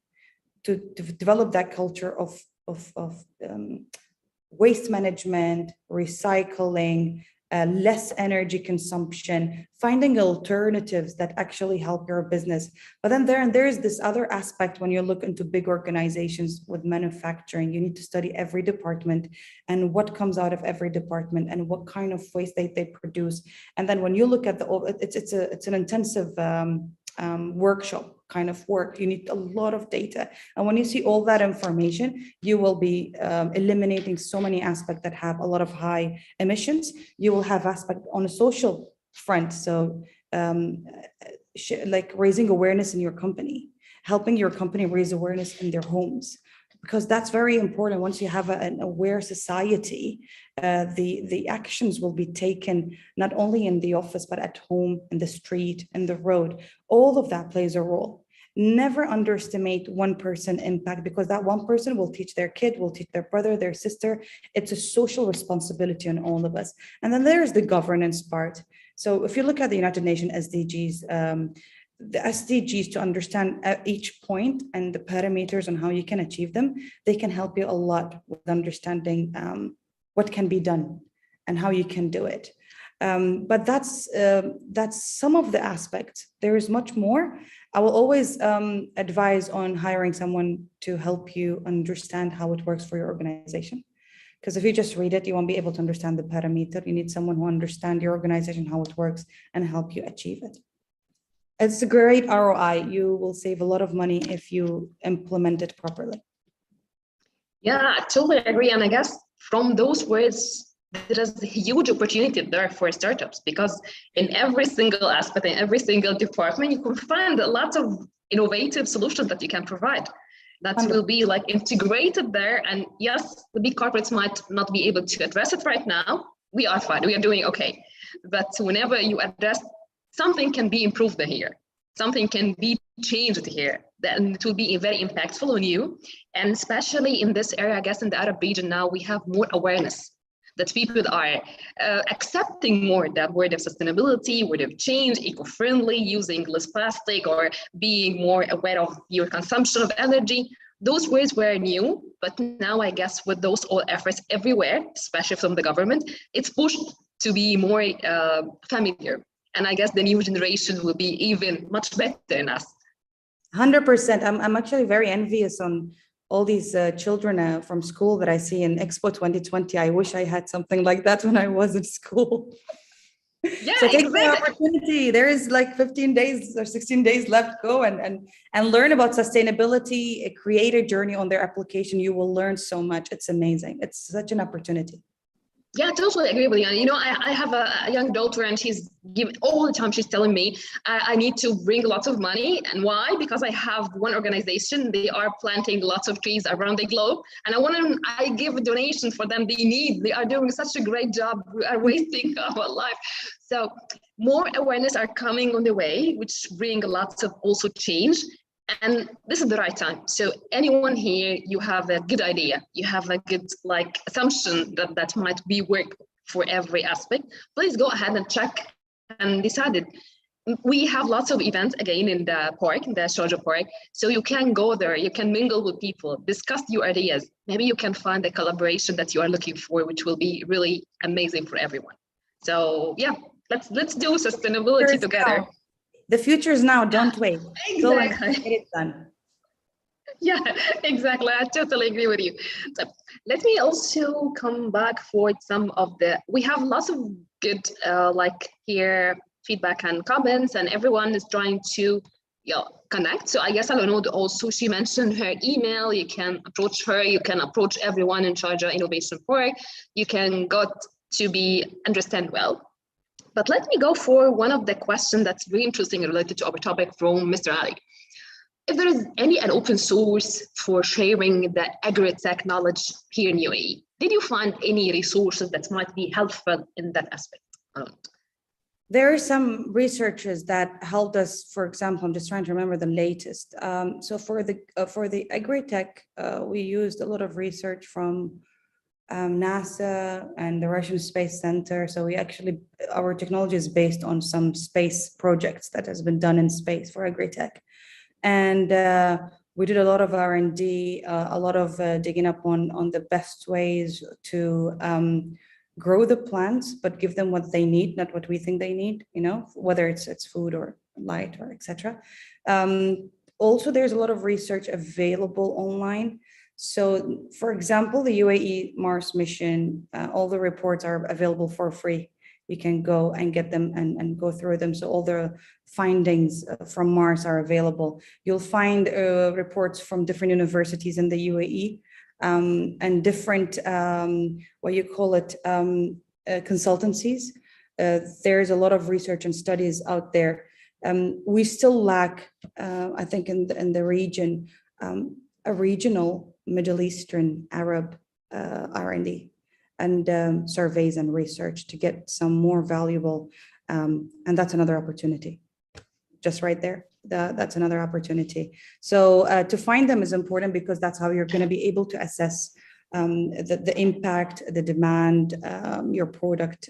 to develop that culture of waste management, recycling, less energy consumption, finding alternatives that actually help your business. But then there's this other aspect when you look into big organizations with manufacturing. You need to study every department and what comes out of every department and what kind of waste they produce. And then when you look at it's an intensive workshop kind of work. You need a lot of data. And when you see all that information, you will be eliminating so many aspects that have a lot of high emissions. You will have aspect on a social front. So like raising awareness in your company, helping your company raise awareness in their homes, because that's very important. Once you have an aware society, the actions will be taken not only in the office, but at home, in the street, in the road. All of that plays a role. Never underestimate one person impact, because that one person will teach their kid, will teach their brother, their sister. It's a social responsibility on all of us. And then there's the governance part. So if you look at the United Nations SDGs, the SDGs, to understand each point and the parameters and how you can achieve them, they can help you a lot with understanding what can be done and how you can do it. But that's some of the aspects. There is much more. I will always advise on hiring someone to help you understand how it works for your organization, Because if you just read it, you won't be able to understand the parameter. You need someone who understands your organization, how it works, and help you achieve it. It's a great ROI. You will save a lot of money if you implement it properly. Yeah, I totally agree. And I guess from those words, there is a huge opportunity there for startups, because in every single aspect, in every single department, you can find a lot of innovative solutions that you can provide that will be like integrated there. And yes, the big corporates might not be able to address it right now. We are fine, we are doing okay. But whenever you address, something can be improved here, something can be changed here, then it will be very impactful on you. And especially in this area, I guess in the Arab region now, we have more awareness that people are accepting more that word of sustainability, word of change, eco-friendly, using less plastic, or being more aware of your consumption of energy. Those words were new, but now I guess with those all efforts everywhere, especially from the government, it's pushed to be more familiar. And I guess the new generation will be even much better than us. 100%. I'm actually very envious on all these children from school that I see in Expo 2020. I wish I had something like that when I was in school. Yeah, so take exactly. the opportunity. There is like 15 days or 16 days left. Go and learn about sustainability, create a journey on their application. You will learn so much. It's amazing. It's such an opportunity. Yeah, I totally agree with you. You know, I have a young daughter, and she's giving all the time, she's telling me I need to bring lots of money. And why? Because I have one organization, they are planting lots of trees around the globe, and I give a donation for them. They are doing such a great job. We are wasting our life. So more awareness are coming on the way, which bring lots of also change. And this is the right time. So anyone here, you have a good idea, you have a good assumption that might be work for every aspect, please go ahead and check and decide it. We have lots of events again in the park, in the Sharjah park. So you can go there, you can mingle with people, discuss your ideas. Maybe you can find a collaboration that you are looking for, which will be really amazing for everyone. So yeah, let's do sustainability together. Now. The future is now, don't wait. Exactly. Go and get it done. Yeah, exactly. I totally agree with you. So let me also come back for some of we have lots of good here feedback and comments, and everyone is trying to connect. So I guess Alanoud also, she mentioned her email. You can approach her, you can approach everyone in Sharjah Innovation Park. You can go to understand well. But let me go for one of the questions that's very interesting and related to our topic from Mr. Ali. If there is an open source for sharing the agri-tech knowledge here in UAE, did you find any resources that might be helpful in that aspect? There are some researchers that helped us. For example, I'm just trying to remember the latest. So for the agri-tech, we used a lot of research from NASA and the Russian Space Center. So our technology is based on some space projects that has been done in space for agri-tech. And we did a lot of R&D, a lot of digging up on the best ways to grow the plants, but give them what they need, not what we think they need, whether it's food or light or etc. Also, there's a lot of research available online. So, for example, the UAE Mars mission, all the reports are available for free. You can go and get them and go through them. So all the findings from Mars are available. You'll find reports from different universities in the UAE and different, consultancies. There's a lot of research and studies out there. We still lack, I think, in the region, a regional Middle Eastern Arab R&D and surveys and research to get some more valuable, and that's another opportunity. Just right there, that's another opportunity. So to find them is important because that's how you're going to be able to assess the impact, the demand, your product,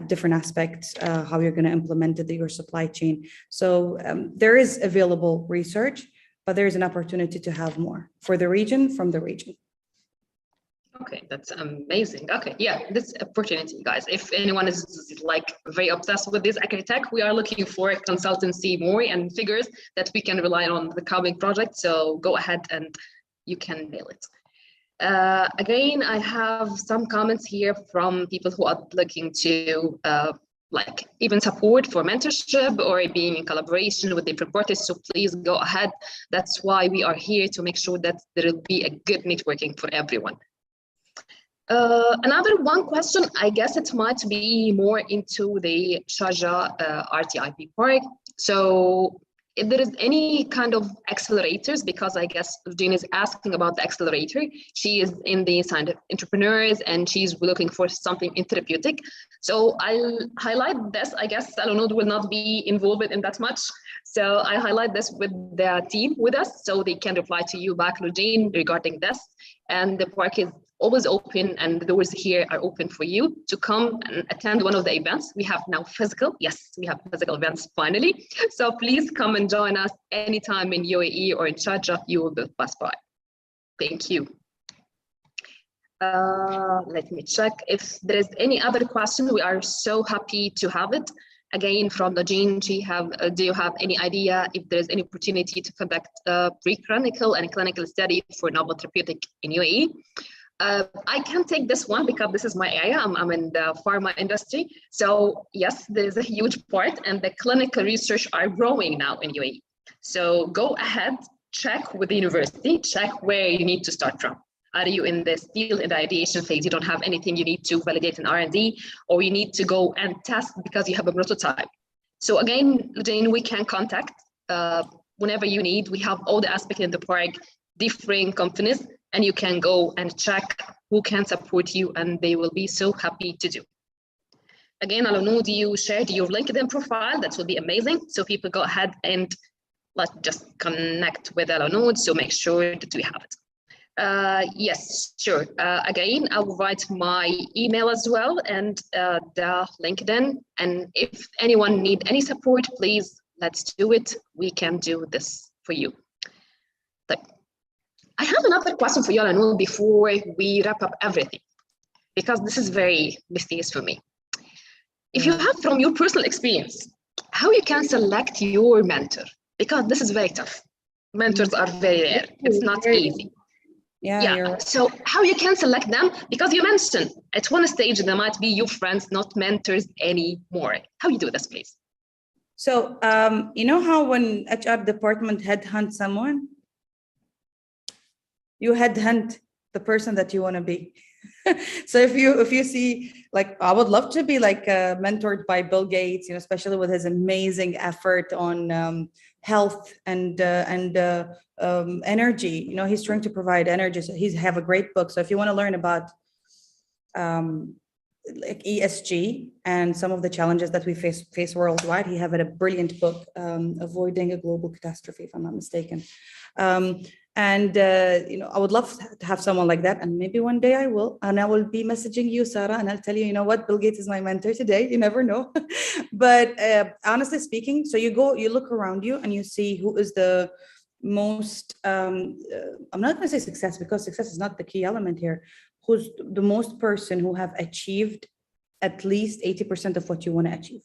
different aspects, how you're going to implement it, your supply chain. So there is available research, but there is an opportunity to have more for the region, from the region. Okay, that's amazing. Okay, yeah, this opportunity, guys. If anyone is very obsessed with this agri-tech, we are looking for a consultancy more and figures that we can rely on the coming project. So go ahead and you can nail it. Again, I have some comments here from people who are looking to like even support for mentorship or being in collaboration with different parties. So please go ahead. That's why we are here, to make sure that there will be a good networking for everyone. Another one question, I guess it might be more into the Sharjah RTIP park. So if there is any kind of accelerators, because I guess Jean is asking about the accelerator. She is in the scientific entrepreneurs and she's looking for something in therapeutic. So I'll highlight this. I guess Al-Anuud will not be involved in that much. So I highlight this with the team with us, so they can reply to you back, Jean, regarding this. And the park is always open, and the doors here are open for you to come and attend one of the events. We have now physical, yes, we have physical events finally. So please come and join us anytime in UAE or in Sharjah, you will pass by. Thank you. Let me check if there is any other question. We are so happy to have it. Again, from Jean, do you have any idea if there's any opportunity to conduct a preclinical and clinical study for novel therapeutic in UAE? I can take this one because this is my area. I'm in the pharma industry. So yes, there's a huge part, and the clinical research are growing now in UAE. So go ahead, check with the university, check where you need to start from. Are you in the still in the ideation phase? You don't have anything you need to validate in R&D, or you need to go and test because you have a prototype. So again, Jane, we can contact whenever you need. We have all the aspects in the park, different companies, and you can go and check who can support you, and they will be so happy to do. Again, Al-Anuud, you shared your LinkedIn profile. That will be amazing. So people go ahead and let's just connect with Al-Anuud. So make sure that we have it. Yes, sure. Again, I'll write my email as well and the LinkedIn. And if anyone need any support, please, let's do it. We can do this for you. I have another question for you, Al-Anuud, before we wrap up everything, because this is very mysterious for me. If you have, from your personal experience, how you can select your mentor, because this is very tough. Mentors are very rare. It's not easy. Yeah. Right. So how you can select them, because you mentioned at one stage there might be your friends, not mentors anymore. How you do this, please? So you know how when HR department headhunt someone, you headhunt the person that you want to be. So if you see, like, I would love to be like mentored by Bill Gates, you know, especially with his amazing effort on health and energy. You know, he's trying to provide energy. So he's have a great book. So if you want to learn about like ESG and some of the challenges that we face worldwide, he have a brilliant book, Avoiding a Global Catastrophe, if I'm not mistaken. You know, I would love to have someone like that, and maybe one day I will, and I will be messaging you, Sarah, and I'll tell you, you know what, Bill Gates is my mentor today. You never know. But honestly speaking, so you look around you and you see who is the most, I'm not going to say success, because success is not the key element here. Who's the most person who have achieved at least 80% of what you want to achieve?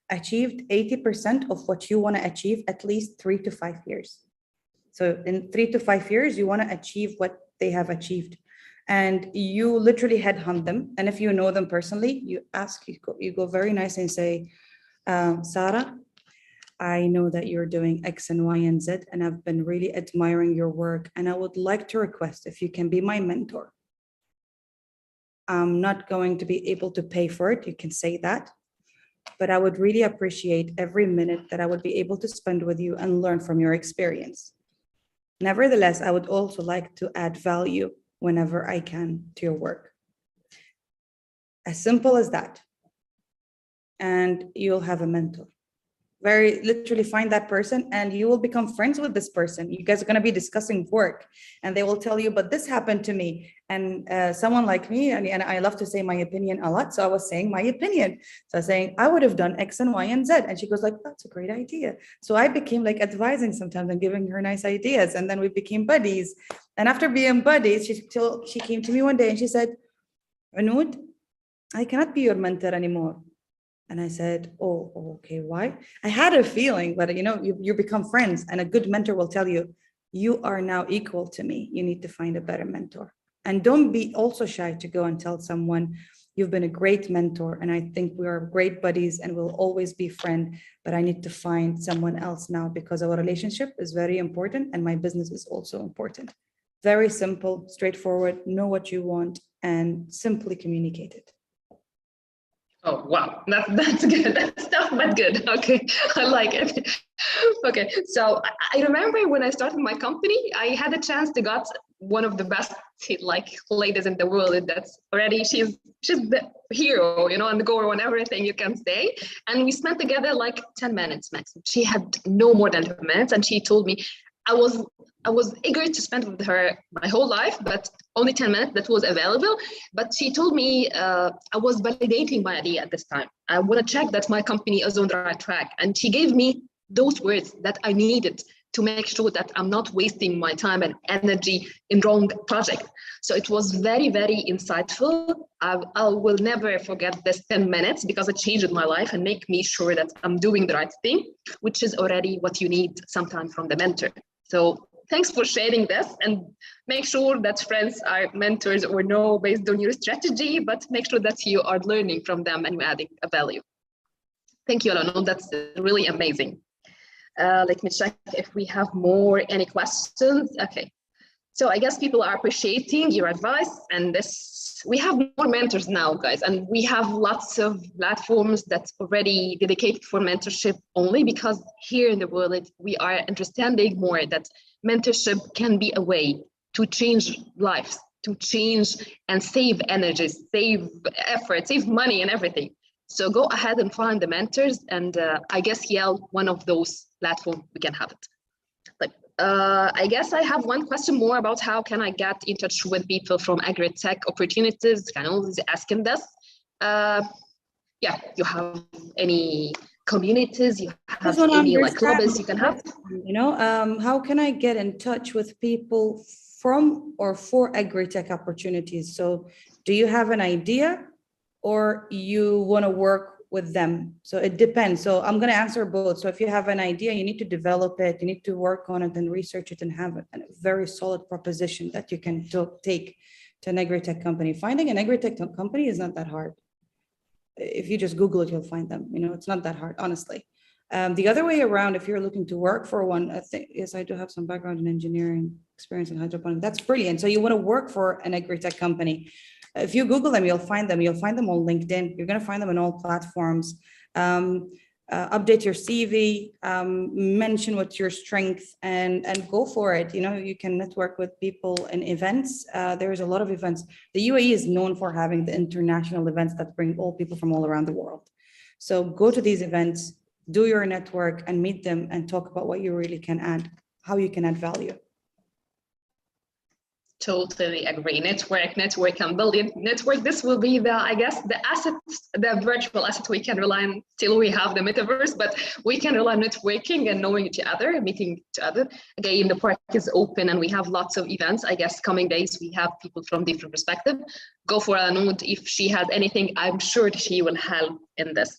Achieved 80% of what you want to achieve at least 3 to 5 years. So in 3 to 5 years, you want to achieve what they have achieved. And you literally headhunt them. And if you know them personally, you ask, you go very nice and say, Sarah, I know that you're doing X and Y and Z, and I've been really admiring your work. And I would like to request if you can be my mentor. I'm not going to be able to pay for it. You can say that. But I would really appreciate every minute that I would be able to spend with you and learn from your experience. Nevertheless, I would also like to add value whenever I can to your work. As simple as that. And you'll have a mentor. Very literally find that person and you will become friends with this person. You guys are going to be discussing work and they will tell you, but this happened to me. And someone like me, and I love to say my opinion a lot. So I was saying my opinion. So I was saying, I would have done X and Y and Z. And she goes like, that's a great idea. So I became like advising sometimes and giving her nice ideas. And then we became buddies. And after being buddies, she came to me one day and she said, Anuud, I cannot be your mentor anymore. And I said, oh, okay, why? I had a feeling, but you know, you become friends and a good mentor will tell you, you are now equal to me. You need to find a better mentor. And don't be also shy to go and tell someone, you've been a great mentor, and I think we are great buddies and we'll always be friends, but I need to find someone else now because our relationship is very important and my business is also important. Very simple, straightforward, know what you want and simply communicate it. Oh, wow, that's good. That's tough, but good. Okay, I like it. Okay, so I remember when I started my company, I had a chance to got one of the best like ladies in the world. That's already, she's the hero, you know, and the guru and everything you can say. And we spent together like 10 minutes max. She had no more than 10 minutes, and she told me, I was eager to spend with her my whole life, but only 10 minutes that was available. But she told me I was validating my idea at this time. I want to check that my company is on the right track. And she gave me those words that I needed to make sure that I'm not wasting my time and energy in wrong project. So it was very, very insightful. I will never forget this 10 minutes because it changed my life and make me sure that I'm doing the right thing, which is already what you need sometimes from the mentor. So thanks for sharing this, and make sure that friends are mentors or no based on your strategy, but make sure that you are learning from them and you're adding a value. Thank you, Alana. That's really amazing. Let me check if we have any questions. Okay. So I guess people are appreciating your advice, and we have more mentors now, guys, and we have lots of platforms that's already dedicated for mentorship only because here in the world, we are understanding more that mentorship can be a way to change lives, to change and save energy, save effort, save money and everything. So go ahead and find the mentors, and I guess Yale, one of those platforms, we can have it. But I guess I have one question more about how can I get in touch with people from agri-tech opportunities. Can always ask them this. Yeah, you have any communities, you have any like clubs you can have? You know, how can I get in touch with people from or for agri-tech opportunities? So do you have an idea or you want to work with them? So it depends. So I'm going to answer both. So if you have an idea, you need to develop it, you need to work on it and research it and have a very solid proposition that you can take to an agri-tech company. Finding an agri-tech company is not that hard. If you just Google it, you'll find them. You know, it's not that hard, honestly. The other way around, if you're looking to work for one, I think, yes, I do have some background in engineering, experience in hydroponics. That's brilliant. So you want to work for an agri-tech company. If you Google them, you'll find them. You'll find them on LinkedIn. You're going to find them on all platforms. Update your CV, mention what's your strength, and go for it. You know, you can network with people in events. There's a lot of events. The UAE is known for having the international events that bring all people from all around the world. So go to these events, do your network, and meet them and talk about what you really can add, how you can add value. Totally agree. Network and building network. This will be I guess, the asset, the virtual asset we can rely on till we have the metaverse, but we can rely on networking and knowing each other, meeting each other. Again, the park is open and we have lots of events. I guess coming days, we have people from different perspectives. Go for Anoud. If she has anything, I'm sure she will help in this.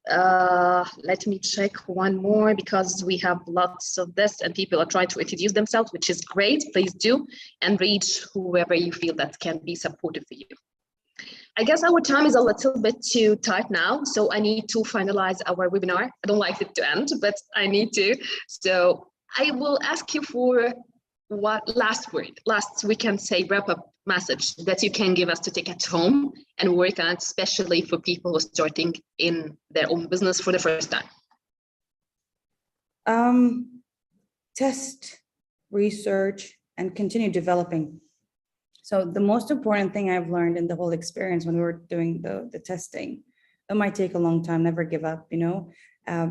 Let me check one more because we have lots of this and people are trying to introduce themselves, which is great. Please do, and reach whoever you feel that can be supportive for you. I guess our time is a little bit too tight now, so I need to finalize our webinar. I don't like it to end, but I need to. So I will ask you for what last we can say wrap up message that you can give us to take it home and work on, especially for people who are starting in their own business for the first time. Test, research, and continue developing. So the most important thing I've learned in the whole experience when we were doing the testing, it might take a long time, never give up, you know,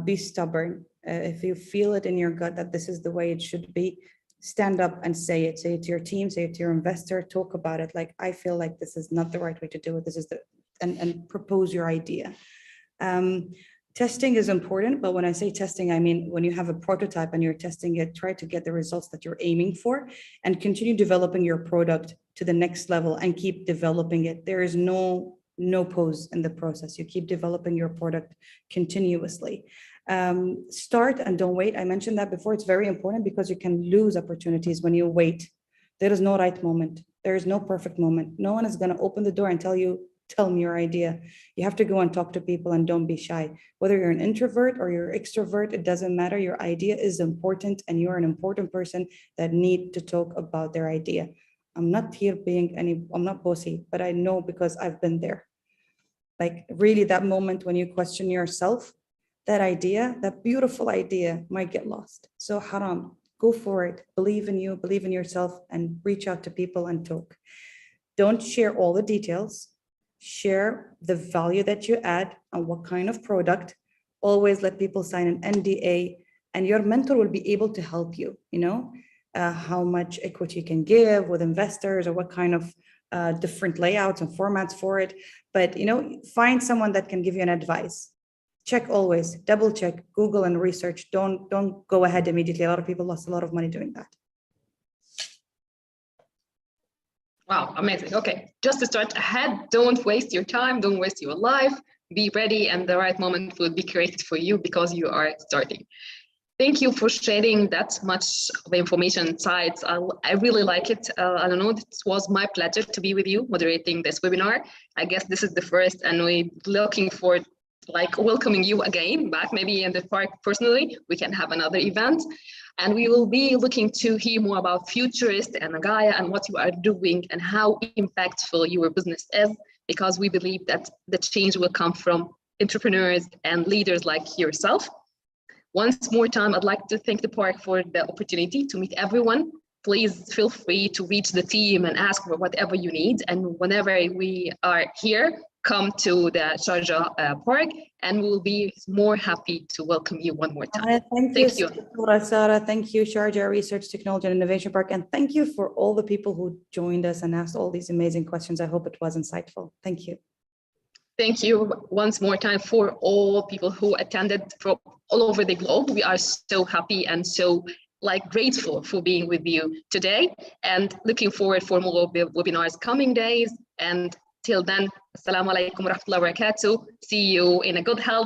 be stubborn. If you feel it in your gut that this is the way it should be, stand up and say it to your team, say it to your investor, talk about it. Like, I feel like this is not the right way to do it. This is and propose your idea. Testing is important, but when I say testing, I mean, when you have a prototype and you're testing it, try to get the results that you're aiming for and continue developing your product to the next level and keep developing it. There is no no pause in the process. You keep developing your product continuously. Start and don't wait. I mentioned that before. It's very important because you can lose opportunities when you wait. There is no right moment. There is no perfect moment. No one is going to open the door and tell me your idea. You have to go and talk to people and don't be shy. Whether you're an introvert or you're extrovert, it doesn't matter. Your idea is important and you're an important person that need to talk about their idea. I'm not here I'm not bossy, but I know because I've been there. Like really that moment when you question yourself, that idea, that beautiful idea might get lost. So haram, go for it. Believe in you, believe in yourself, and reach out to people and talk. Don't share all the details. Share the value that you add and what kind of product. Always let people sign an NDA, and your mentor will be able to help you, how much equity you can give with investors or what kind of different layouts and formats for it. But, find someone that can give you an advice. Check always, double check, Google and research. Don't go ahead immediately. A lot of people lost a lot of money doing that. Wow, amazing. Okay, just to start ahead, don't waste your time, don't waste your life. Be ready, and the right moment will be created for you because you are starting. Thank you for sharing that much of the information insights. I really like it. I don't know, it was my pleasure to be with you moderating this webinar. I guess this is the first, and we're looking forward welcoming you again back, maybe in the park personally. We can have another event, and we will be looking to hear more about Futurist and Agaya and what you are doing and how impactful your business is, because we believe that the change will come from entrepreneurs and leaders like yourself. Once more time, I'd like to thank the park for the opportunity to meet everyone. Please feel free to reach the team and ask for whatever you need. And whenever we are here, come to the Sharjah park, and we'll be more happy to welcome you one more time. Thank you, Sarah. Thank you, Sharjah Research, Technology and Innovation Park. And thank you for all the people who joined us and asked all these amazing questions. I hope it was insightful. Thank you. Thank you once more time for all people who attended from all over the globe. We are so happy and so grateful for being with you today, and looking forward for more webinars coming days. And till then, assalamu alaikum wa rahmatullahi wa barakatuh. See you in a good health